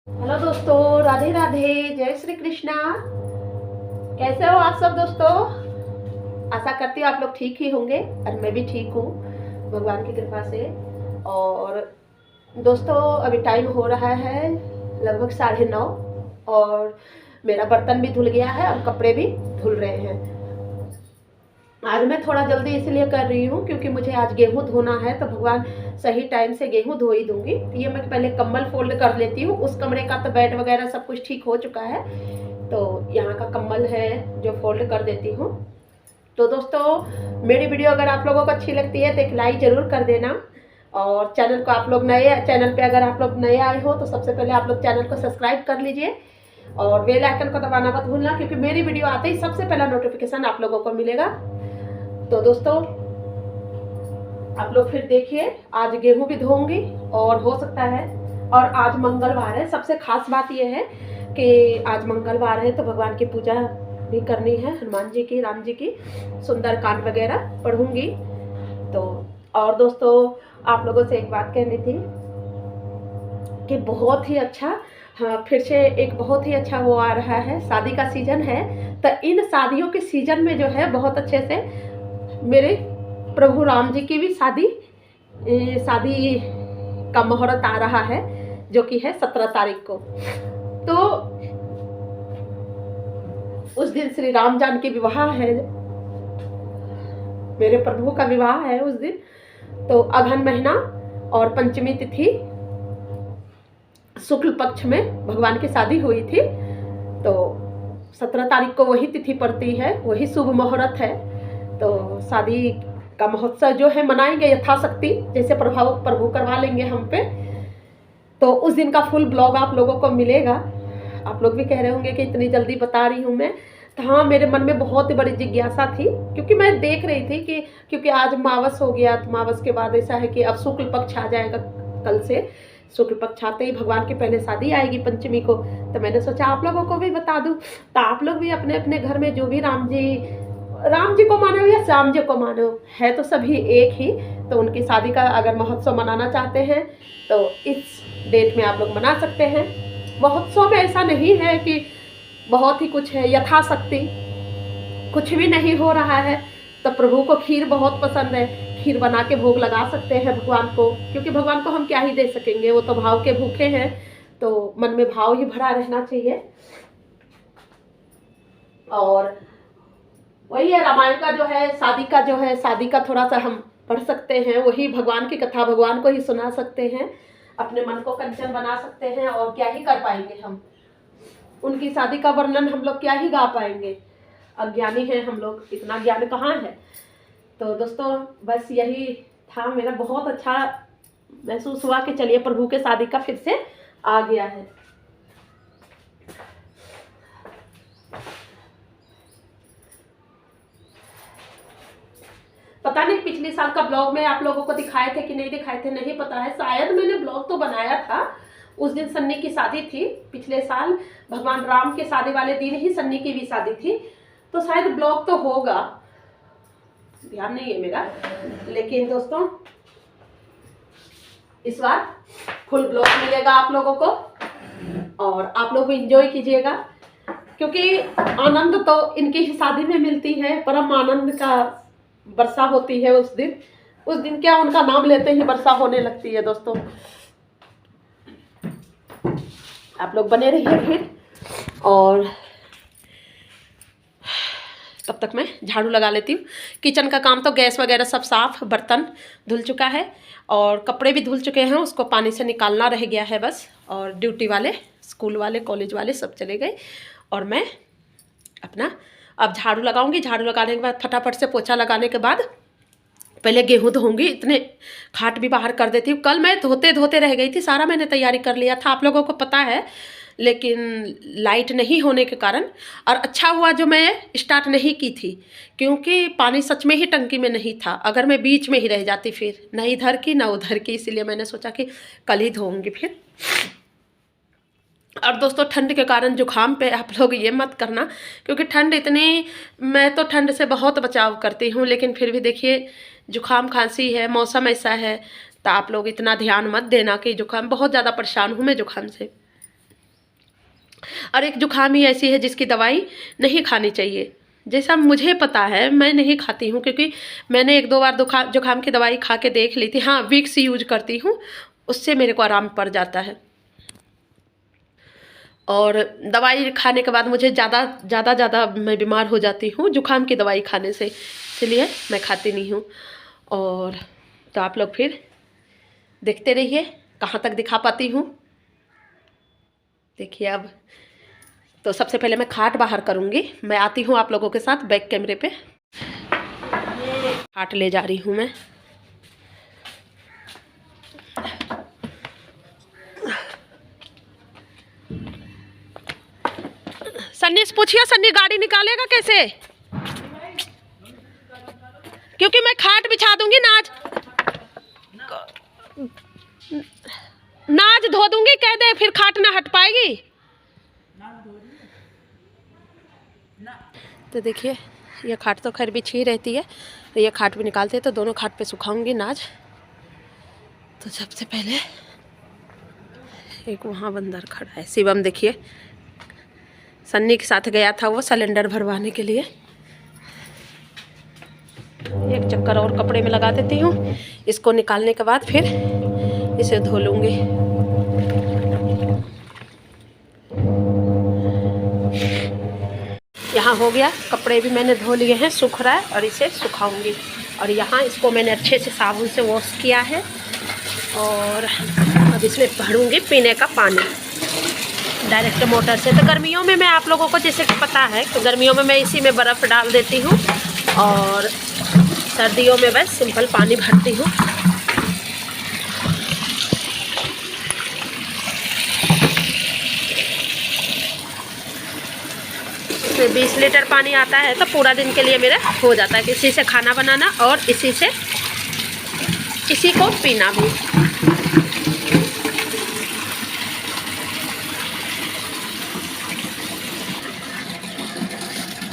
Hello दोस्तों, राधे राधे, जय श्री कृष्णा। कैसे हो आप सब दोस्तों? आशा करती हूँ आप लोग ठीक ही होंगे और मैं भी ठीक हूँ भगवान की कृपा से। और दोस्तों अभी टाइम हो रहा है लगभग 9:30 और मेरा बर्तन भी धुल गया है और कपड़े भी धुल रहे हैं। आज मैं थोड़ा जल्दी इसलिए कर रही हूँ क्योंकि मुझे आज गेहूँ धोना है, तो भगवान सही टाइम से गेहूँ धो ही दूंगी। तो ये मैं पहले कम्बल फोल्ड कर लेती हूँ। उस कमरे का तो बेड वगैरह सब कुछ ठीक हो चुका है, तो यहाँ का कम्बल है जो फोल्ड कर देती हूँ। तो दोस्तों मेरी वीडियो अगर आप लोगों को अच्छी लगती है तो एक लाइक ज़रूर कर देना। और चैनल को आप लोग चैनल पे अगर आप लोग नए आए हो तो सबसे पहले आप लोग चैनल को सब्सक्राइब कर लीजिए और बेल आइकन को दबाना मत भूलना, क्योंकि मेरी वीडियो आते ही सबसे पहला नोटिफिकेशन आप लोगों को मिलेगा। तो दोस्तों आप लोग फिर देखिए, आज गेहूं भी धोऊंगी और हो सकता है, और आज मंगलवार है। सबसे खास बात यह है कि आज मंगलवार है तो भगवान की पूजा भी करनी है, हनुमान जी की, राम जी की, सुंदरकांड वगैरह पढ़ूंगी। तो और दोस्तों आप लोगों से एक बात कहनी थी कि बहुत ही अच्छा, हाँ फिर से एक बहुत ही अच्छा वो आ रहा है, शादी का सीजन है। तो इन शादियों के सीजन में जो है बहुत अच्छे से मेरे प्रभु राम जी की भी शादी का मुहूर्त आ रहा है, जो कि है 17 तारीख को। तो उस दिन श्री राम जानकी विवाह है, मेरे प्रभु का विवाह है उस दिन। तो अघन महीना और पंचमी तिथि शुक्ल पक्ष में भगवान की शादी हुई थी। तो 17 तारीख को वही तिथि पड़ती है, वही शुभ मुहूर्त है। तो शादी का महोत्सव जो है मनाएंगे यथाशक्ति, जैसे प्रभु करवा लेंगे हम पे। तो उस दिन का फुल ब्लॉग आप लोगों को मिलेगा। आप लोग भी कह रहे होंगे कि इतनी जल्दी बता रही हूँ मैं। तो हाँ, मेरे मन में बहुत ही बड़ी जिज्ञासा थी, क्योंकि मैं देख रही थी कि क्योंकि आज मावस हो गया, तो मावस के बाद ऐसा है कि अब शुक्ल पक्ष आ जाएगा। कल से शुक्ल पक्ष आते ही भगवान की पहले शादी आएगी पंचमी को। तो मैंने सोचा आप लोगों को भी बता दूं, तो आप लोग भी अपने अपने घर में जो भी राम जी को मानो या श्याम जी को मानो, है तो सभी एक ही। तो उनकी शादी का अगर महोत्सव मनाना चाहते हैं तो इस डेट में आप लोग मना सकते हैं। महोत्सव में ऐसा नहीं है कि बहुत ही कुछ है, यथाशक्ति कुछ भी नहीं हो रहा है। तो प्रभु को खीर बहुत पसंद है, खीर बना के भोग लगा सकते हैं भगवान को, क्योंकि भगवान को हम क्या ही दे सकेंगे, वो तो भाव के भूखे हैं। तो मन में भाव ही भरा रहना चाहिए। और वही है, रामायण का जो है, शादी का थोड़ा सा हम पढ़ सकते हैं, वही भगवान की कथा भगवान को ही सुना सकते हैं, अपने मन को कंचन बना सकते हैं। और क्या ही कर पाएंगे हम, उनकी शादी का वर्णन हम लोग क्या ही गा पाएंगे, अज्ञानी हैं हम लोग, इतना ज्ञान कहाँ है। तो दोस्तों बस यही था, मेरा बहुत अच्छा महसूस हुआ कि चलिए प्रभु के शादी का फिर से आ गया है। पता नहीं पिछले साल का ब्लॉग में आप लोगों को दिखाए थे कि नहीं दिखाए थे, नहीं पता है। शायद मैंने ब्लॉग तो बनाया था, उस दिन सन्नी की शादी थी पिछले साल, भगवान राम के शादी वाले दिन ही सन्नी की भी शादी थी। तो शायद ब्लॉग तो होगा, ध्यान नहीं है मेरा। लेकिन दोस्तों इस बार फुल ब्लॉग मिलेगा आप लोगों को, और आप लोग भी इंजॉय कीजिएगा, क्योंकि आनंद तो इनकी ही शादी में मिलती है। परम आनंद का वर्षा होती है उस दिन क्या उनका नाम लेते ही वर्षा होने लगती है। दोस्तों आप लोग बने रहिए फिर, और तब तक मैं झाड़ू लगा लेती हूँ। किचन का काम तो गैस वगैरह सब साफ, बर्तन धुल चुका है और कपड़े भी धुल चुके हैं, उसको पानी से निकालना रह गया है बस। और ड्यूटी वाले, स्कूल वाले, कॉलेज वाले सब चले गए, और मैं अपना अब झाड़ू लगाऊंगी। झाड़ू लगाने के बाद फटाफट से पोछा लगाने के बाद पहले गेहूँ धोऊंगी। इतने खाट भी बाहर कर देती हूँ। कल मैं धोते धोते रह गई थी, सारा मैंने तैयारी कर लिया था, आप लोगों को पता है, लेकिन लाइट नहीं होने के कारण। और अच्छा हुआ जो मैं स्टार्ट नहीं की थी, क्योंकि पानी सच में ही टंकी में नहीं था। अगर मैं बीच में ही रह जाती फिर न इधर की न उधर की, इसीलिए मैंने सोचा कि कल ही धोऊंगी फिर। और दोस्तों ठंड के कारण जुकाम पे आप लोग ये मत करना, क्योंकि ठंड इतनी, मैं तो ठंड से बहुत बचाव करती हूँ, लेकिन फिर भी देखिए जुकाम खांसी है, मौसम ऐसा है। तो आप लोग इतना ध्यान मत देना कि जुकाम, बहुत ज़्यादा परेशान हूँ मैं जुकाम से। और एक जुकाम ही ऐसी है जिसकी दवाई नहीं खानी चाहिए। जैसा मुझे पता है, मैं नहीं खाती हूँ, क्योंकि मैंने 1-2 बार जुकाम की दवाई खा के देख ली थी। हाँ, विक्स यूज करती हूँ, उससे मेरे को आराम पड़ जाता है। और दवाई खाने के बाद मुझे ज़्यादा मैं बीमार हो जाती हूँ जुकाम की दवाई खाने से, इसलिए मैं खाती नहीं हूँ। और तो आप लोग फिर देखते रहिए कहाँ तक दिखा पाती हूँ। देखिए अब तो सबसे पहले मैं खाट बाहर करूँगी। मैं आती हूँ आप लोगों के साथ बैक कैमरे पे। खाट ले जा रही हूँ मैं। सन्नी से पूछिए, सन्नी गाड़ी निकालेगा कैसे? क्योंकि मैं खाट बिछा दूंगी, नाज धो दूंगी, कह दे फिर खाट ना हट पाएगी। तो देखिए ये खाट तो खैर बिछी ही रहती है, तो ये खाट भी निकालते हैं तो दोनों खाट पे सुखाऊंगी नाज। तो सबसे पहले एक वहाँ बंदर खड़ा है, शिवम। देखिए सन्नी के साथ गया था वो सिलेंडर भरवाने के लिए। एक चक्कर और कपड़े में लगा देती हूँ, इसको निकालने के बाद फिर इसे धो लूँगी। यहाँ हो गया, कपड़े भी मैंने धो लिए हैं, सूख रहा है, और इसे सुखाऊंगी। और यहाँ इसको मैंने अच्छे से साबुन से वॉश किया है, और अब इसमें भरूंगी पीने का पानी डायरेक्ट मोटर से। तो गर्मियों में मैं आप लोगों को जैसे कि पता है कि गर्मियों में मैं इसी में बर्फ़ डाल देती हूँ, और सर्दियों में बस सिंपल पानी भरती हूँ। इसमें 20 लीटर पानी आता है, तो पूरा दिन के लिए मेरा हो जाता है। इसी से खाना बनाना और इसी को पीना भी।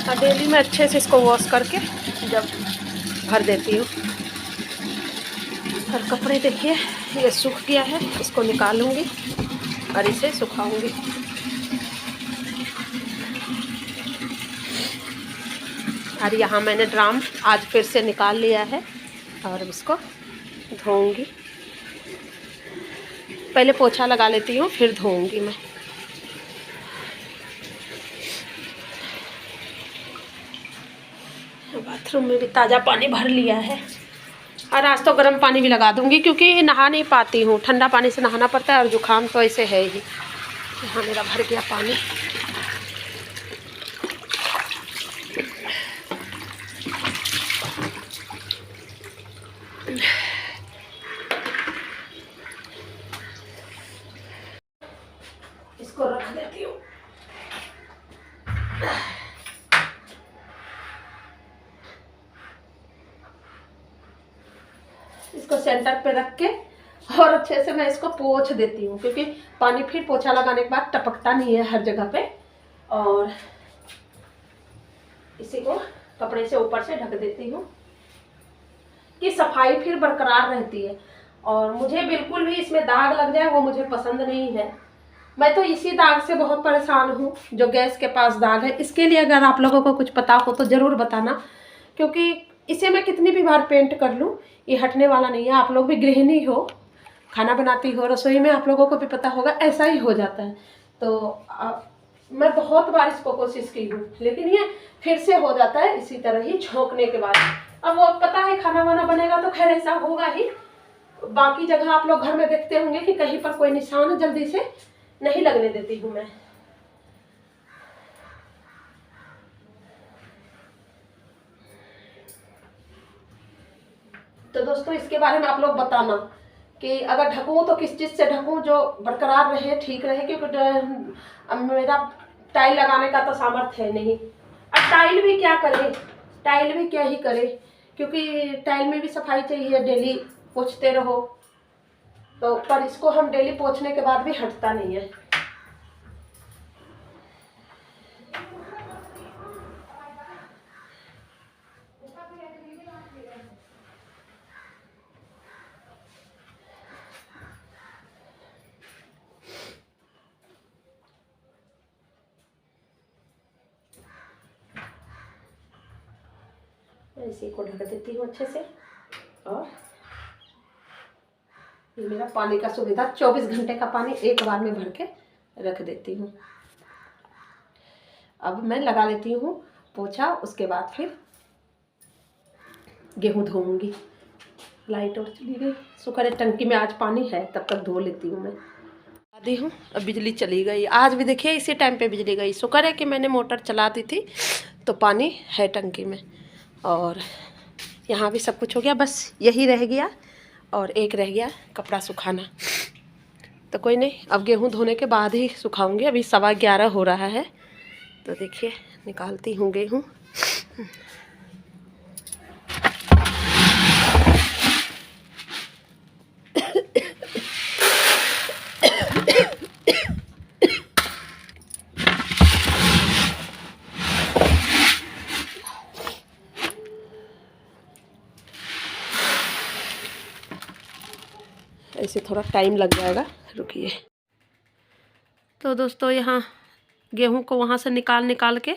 और डेली में अच्छे से इसको वॉश करके जब भर देती हूँ। और कपड़े देखिए ये सूख गया है, इसको निकालूंगी और इसे सुखाऊंगी। और यहाँ मैंने ड्राम आज फिर से निकाल लिया है, और इसको धोऊंगी। पहले पोछा लगा लेती हूँ, फिर धोऊंगी मैं। बाथरूम में भी ताज़ा पानी भर लिया है, और आज तो गर्म पानी भी लगा दूंगी, क्योंकि नहा नहीं पाती हूँ, ठंडा पानी से नहाना पड़ता है, और जुकाम तो ऐसे है ही। यहाँ मेरा भर गया पानी। इसको रख देती हूँ। इसको सेंटर पे रख के और अच्छे से मैं इसको पोंछ देती हूँ, क्योंकि पानी फिर पोछा लगाने के बाद टपकता नहीं है हर जगह पे। और इसी को कपड़े से ऊपर से ढक देती हूँ कि सफाई फिर बरकरार रहती है। और मुझे बिल्कुल भी इसमें दाग लग जाए वो मुझे पसंद नहीं है। मैं तो इसी दाग से बहुत परेशान हूँ, जो गैस के पास दाग है। इसके लिए अगर आप लोगों को कुछ पता हो तो ज़रूर बताना, क्योंकि इसे मैं कितनी भी बार पेंट कर लूँ ये हटने वाला नहीं है। आप लोग भी गृहिणी हो, खाना बनाती हो रसोई में, आप लोगों को भी पता होगा ऐसा ही हो जाता है। तो मैं बहुत बार इसको कोशिश की हूँ, लेकिन ये फिर से हो जाता है इसी तरह ही झोंकने के बाद। अब वो पता है खाना वाना बनेगा तो खैर ऐसा होगा ही। बाकी जगह आप लोग घर में देखते होंगे कि कहीं पर कोई निशान जल्दी से नहीं लगने देती हूँ मैं। तो दोस्तों इसके बारे में आप लोग बताना कि अगर ढकूँ तो किस चीज़ से ढकूँ जो बरकरार रहे, ठीक रहे। क्योंकि मेरा टाइल लगाने का तो सामर्थ्य है नहीं। अब टाइल भी क्या करे, टाइल भी क्या ही करे, क्योंकि टाइल में भी सफाई चाहिए, डेली पोंछते रहो। तो पर इसको हम डेली पोंछने के बाद भी हटता नहीं है। इसी को ढक देती हूँ अच्छे से। और ये मेरा पानी का सुविधा, 24 घंटे का पानी एक बार में भर के रख देती हूँ। अब मैं लगा लेती हूँ पोछा, उसके बाद फिर गेहूँ धोऊंगी। लाइट और चली गई, शुक्र है टंकी में आज पानी है, तब तक धो लेती हूँ मैं। आती हूँ, अब बिजली चली गई। आज भी देखिए इसी टाइम पे बिजली गई। शुक्र है कि मैंने मोटर चला दी थी तो पानी है टंकी में। और यहाँ भी सब कुछ हो गया, बस यही रह गया और एक रह गया कपड़ा सुखाना। तो कोई नहीं, अब गेहूँ धोने के बाद ही सुखाऊंगी। अभी 11:15 हो रहा है। तो देखिए निकालती हूँ गेहूँ। ऐसे थोड़ा टाइम लग जाएगा, रुकिए। तो दोस्तों यहाँ गेहूं को वहाँ से निकाल के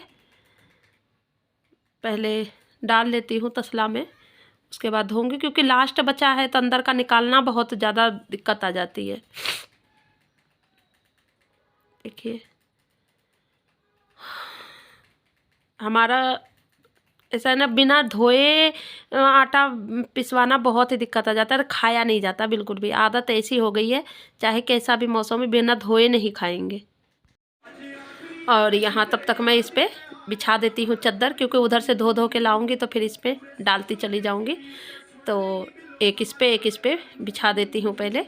पहले डाल लेती हूँ तसला में, उसके बाद धोऊंगी, क्योंकि लास्ट बचा है तो अंदर का निकालना बहुत ज़्यादा दिक्कत आ जाती है। देखिए हमारा ऐसा है ना, बिना धोए आटा पिसवाना बहुत ही दिक्कत आ जाता है, खाया नहीं जाता बिल्कुल भी। आदत ऐसी हो गई है, चाहे कैसा भी मौसम में बिना धोए नहीं खाएंगे। और यहाँ तब तक मैं इस पर बिछा देती हूँ चादर, क्योंकि उधर से धो के लाऊंगी तो फिर इस पर डालती चली जाऊंगी। तो एक इस पे बिछा देती हूँ पहले,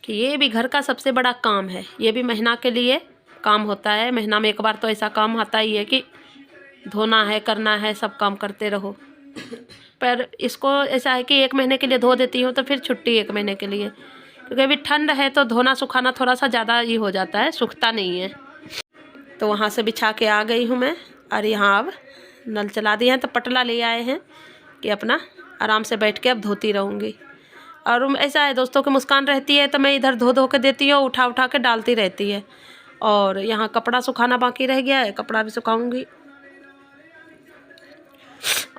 कि ये भी घर का सबसे बड़ा काम है। ये भी महीना के लिए काम होता है, महीना में एक बार तो ऐसा काम आता ही है कि धोना है, करना है, सब काम करते रहो। पर इसको ऐसा है कि 1 महीने के लिए धो देती हूँ तो फिर छुट्टी 1 महीने के लिए, क्योंकि अभी ठंड है तो धोना सुखाना थोड़ा सा ज़्यादा ही हो जाता है, सूखता नहीं है। तो वहाँ से बिछा के आ गई हूँ मैं, और यहाँ अब नल चला दिए हैं, तो पटला ले आए हैं कि अपना आराम से बैठ के अब धोती रहूँगी। और ऐसा है दोस्तों कि मुस्कान रहती है तो मैं इधर धो के देती हूँ, उठा के डालती रहती है। और यहाँ कपड़ा सुखाना बाकी रह गया है, कपड़ा भी सुखाऊंगी।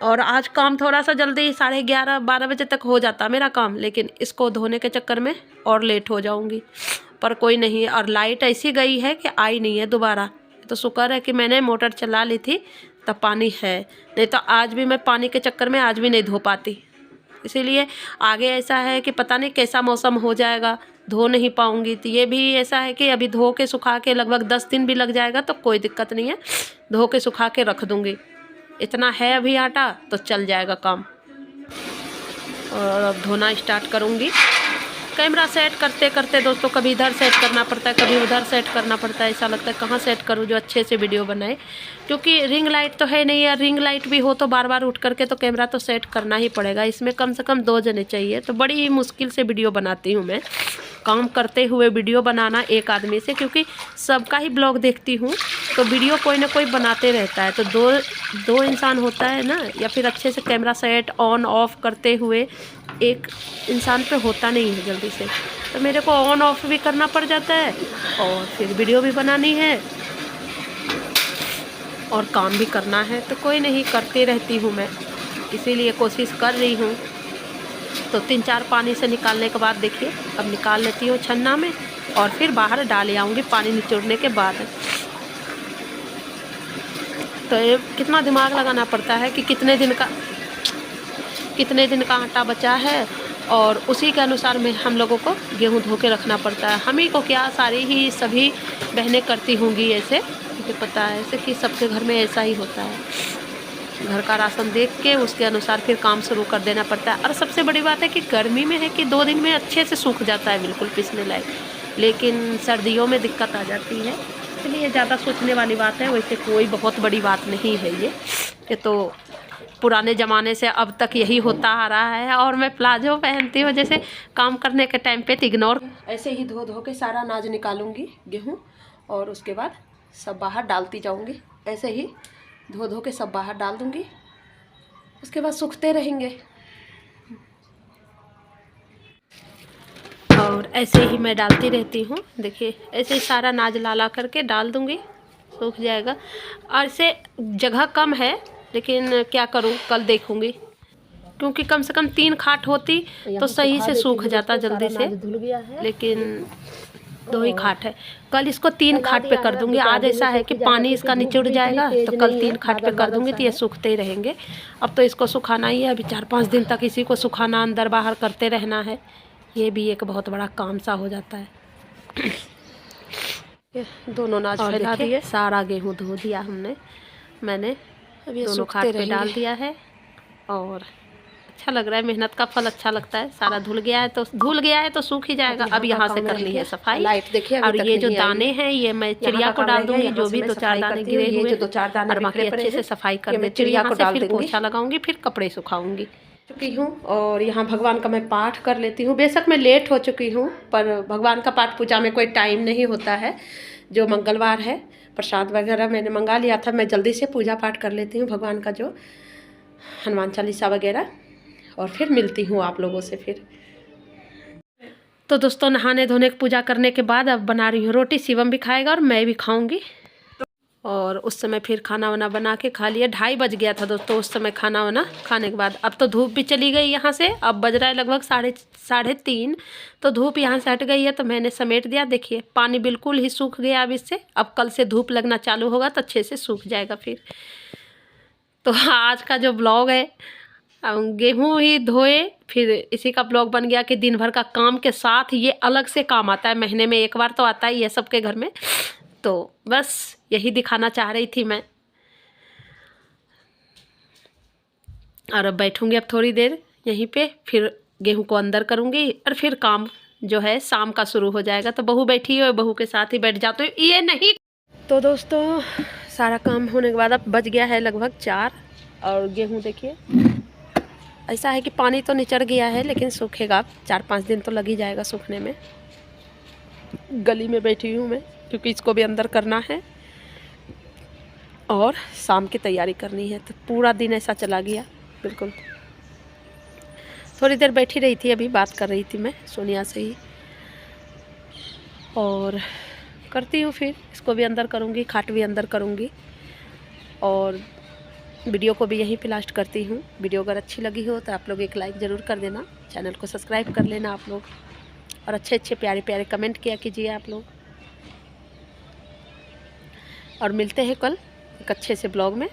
और आज काम थोड़ा सा जल्दी 11:30-12 बजे तक हो जाता मेरा काम, लेकिन इसको धोने के चक्कर में और लेट हो जाऊंगी। पर कोई नहीं। और लाइट ऐसी गई है कि आई नहीं है दोबारा। तो शुक्र है कि मैंने मोटर चला ली थी तब पानी है, नहीं तो आज भी मैं पानी के चक्कर में आज भी नहीं धो पाती। इसीलिए आगे ऐसा है कि पता नहीं कैसा मौसम हो जाएगा, धो नहीं पाऊंगी। तो ये भी ऐसा है कि अभी धो के सुखा के लगभग 10 दिन भी लग जाएगा तो कोई दिक्कत नहीं है, धो के सुखा के रख दूंगी। इतना है अभी आटा तो चल जाएगा काम। और अब धोना स्टार्ट करूंगी। कैमरा सेट करते करते दोस्तों कभी इधर सेट करना पड़ता है, कभी उधर सेट करना पड़ता है। ऐसा लगता है कहाँ सेट करूँ जो अच्छे से वीडियो बनाए, क्योंकि रिंग लाइट तो है नहीं यार। रिंग लाइट भी हो तो बार बार उठ करके तो कैमरा तो सेट करना ही पड़ेगा। इसमें कम से कम 2 जने चाहिए, तो बड़ी ही मुश्किल से वीडियो बनाती हूँ मैं। काम करते हुए वीडियो बनाना एक आदमी से, क्योंकि सबका ही ब्लॉग देखती हूँ तो वीडियो कोई ना कोई बनाते रहता है। तो दो इंसान होता है ना, या फिर अच्छे से कैमरा सेट ऑन ऑफ करते हुए एक इंसान पे होता नहीं है जल्दी से। तो मेरे को ऑन ऑफ भी करना पड़ जाता है, और फिर वीडियो भी बनानी है और काम भी करना है। तो कोई नहीं, करती रहती हूँ मैं, इसीलिए कोशिश कर रही हूँ। तो 3-4 पानी से निकालने के बाद देखिए अब निकाल लेती हूँ छन्ना में, और फिर बाहर डाले आऊँगी पानी निचोड़ने के बाद। तो ये कितना दिमाग लगाना पड़ता है कि कितने दिन का आटा बचा है, और उसी के अनुसार में हम लोगों को गेहूँ धो के रखना पड़ता है। हम ही को क्या, सारी ही सभी बहनें करती होंगी ऐसे, मुझे पता है ऐसे कि सबके घर में ऐसा ही होता है। घर का राशन देख के उसके अनुसार फिर काम शुरू कर देना पड़ता है। और सबसे बड़ी बात है कि गर्मी में है कि 2 दिन में अच्छे से सूख जाता है बिल्कुल पिसने लायक, लेकिन सर्दियों में दिक्कत आ जाती है। इसलिए ज़्यादा सोचने वाली बात है, वैसे कोई बहुत बड़ी बात नहीं है ये तो पुराने ज़माने से अब तक यही होता आ रहा है। और मैं प्लाजो पहनती हूँ जैसे काम करने के टाइम पे, तो इग्नोर ऐसे ही धो के सारा अनाज निकालूंगी गेहूँ, और उसके बाद सब बाहर डालती जाऊंगी। ऐसे ही धो के सब बाहर डाल दूंगी, उसके बाद सूखते रहेंगे। और ऐसे ही मैं डालती रहती हूँ। देखिए ऐसे ही सारा अनाज ला करके डाल दूंगी, सूख जाएगा। और इसे जगह कम है लेकिन क्या करूं, कल देखूंगी, क्योंकि कम से कम 3 खाट होती तो सही से सूख जाता जल्दी से, लेकिन 2 ही खाट है। कल इसको 3 खाट पे कर दूंगी। आज ऐसा है कि पानी इसका निचुड़ जाएगा, तो कल 3 खाट पे कर दूंगी तो ये सूखते ही रहेंगे। अब तो इसको सुखाना ही है, अभी 4-5 दिन तक इसी को सुखाना, अंदर बाहर करते रहना है। ये भी एक बहुत बड़ा काम सा हो जाता है। दोनों नाज फैला दिए, सारा गेहूँ धो दिया मैंने दोनों खाट पे डाल दिया है, और अच्छा लग रहा है, मेहनत का फल अच्छा लगता है। सारा धुल गया है तो सूख ही जाएगा। अब यहाँ से कर ली है सफाई। लाइट देखिए, और ये जो दाने हैं ये मैं चिड़िया को डाल दूंगी, जो भी 2-4 दाने गिरे हुए, जो 2-4 दाने, और बाकी अच्छे से सफाई कर देती हूँ। चिड़िया को डाल दूंगी, पोछा लगाऊंगी, फिर कपड़े सुखाऊंगी चुकी हूँ। और यहाँ भगवान का मैं पाठ कर लेती हूँ। बेशक मैं लेट हो चुकी हूँ, पर भगवान का पाठ पूजा में कोई टाइम नहीं होता है। जो मंगलवार है, प्रसाद वगैरह मैंने मंगा लिया था, मैं जल्दी से पूजा पाठ कर लेती हूँ भगवान का, जो हनुमान चालीसा वगैरह, और फिर मिलती हूँ आप लोगों से फिर। तो दोस्तों, नहाने धोने की पूजा करने के बाद अब बना रही हूँ रोटी। शिवम भी खाएगा और मैं भी खाऊंगी। और उस समय फिर खाना वाना बना के खा लिया। 2:30 बज गया था दोस्तों उस समय खाना वाना खाने के बाद। अब तो धूप भी चली गई यहाँ से, अब बज रहा है लगभग 3:30। तो धूप यहाँ से हट गई है, तो मैंने समेट दिया। देखिए पानी बिल्कुल ही सूख गया अब इससे। अब कल से धूप लगना चालू होगा तो अच्छे से सूख जाएगा फिर। तो आज का जो ब्लॉग है, गेहूँ ही धोए, फिर इसी का ब्लॉग बन गया कि दिन भर का काम के साथ ये अलग से काम आता है। महीने में एक बार तो आता ही है सबके घर में। तो बस यही दिखाना चाह रही थी मैं। और अब बैठूंगी अब थोड़ी देर यहीं पे, फिर गेहूं को अंदर करूंगी, और फिर काम जो है शाम का शुरू हो जाएगा। तो बहू बैठी है, बहू के साथ ही बैठ जाती हूँ, ये नहीं। तो दोस्तों, सारा काम होने के बाद अब बज गया है लगभग 4, और गेहूँ देखिए ऐसा है कि पानी तो निचड़ गया है, लेकिन सूखेगा। 4-5 दिन तो लग ही जाएगा सूखने में। गली में बैठी हूँ मैं, क्योंकि इसको भी अंदर करना है और शाम की तैयारी करनी है। तो पूरा दिन ऐसा चला गया बिल्कुल। थोड़ी देर बैठी रही थी, अभी बात कर रही थी मैं सोनिया से ही, और करती हूँ फिर इसको भी अंदर करूँगी, खाट भी अंदर करूँगी, और वीडियो को भी यहीं पे लास्ट करती हूँ। वीडियो अगर अच्छी लगी हो तो आप लोग एक लाइक ज़रूर कर देना, चैनल को सब्सक्राइब कर लेना आप लोग, और अच्छे प्यारे प्यारे कमेंट किया कीजिए आप लोग। और मिलते हैं कल एक अच्छे से ब्लॉग में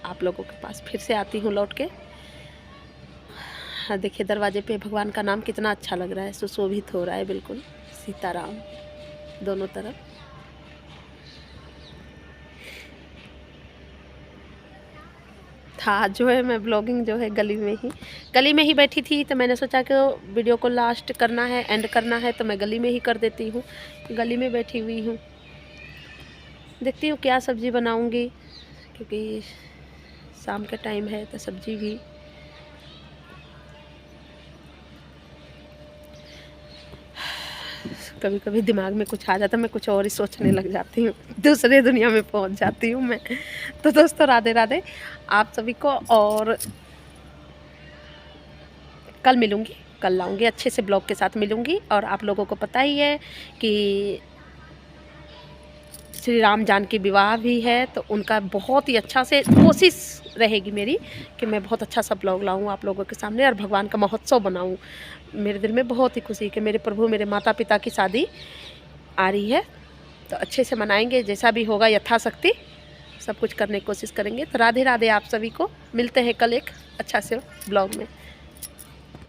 आप लोगों के पास। फिर से आती हूँ लौट के। हाँ देखिए, दरवाजे पे भगवान का नाम कितना अच्छा लग रहा है, सुशोभित हो रहा है बिल्कुल, सीताराम दोनों तरफ। था जो है मैं ब्लॉगिंग जो है गली में ही बैठी थी। तो मैंने सोचा कि वीडियो को लास्ट करना है, एंड करना है, तो मैं गली में ही कर देती हूँ। गली में बैठी हुई हूँ, देखती हूँ क्या सब्ज़ी बनाऊँगी, क्योंकि शाम के टाइम है तो सब्ज़ी भी कभी कभी दिमाग में कुछ आ जाता है, मैं कुछ और ही सोचने लग जाती हूँ, दूसरे दुनिया में पहुँच जाती हूँ मैं। तो दोस्तों, राधे राधे आप सभी को, और कल मिलूँगी, कल लाऊंगी अच्छे से ब्लॉग के साथ मिलूँगी। और आप लोगों को पता ही है कि श्री राम जानकी विवाह भी है, तो उनका बहुत ही अच्छा से कोशिश रहेगी मेरी कि मैं बहुत अच्छा सा ब्लॉग लाऊं आप लोगों के सामने, और भगवान का महोत्सव बनाऊं। मेरे दिल में बहुत ही खुशी कि मेरे प्रभु, मेरे माता पिता की शादी आ रही है, तो अच्छे से मनाएंगे। जैसा भी होगा यथाशक्ति सब कुछ करने की कोशिश करेंगे। तो राधे राधे आप सभी को, मिलते हैं कल एक अच्छा से ब्लॉग में।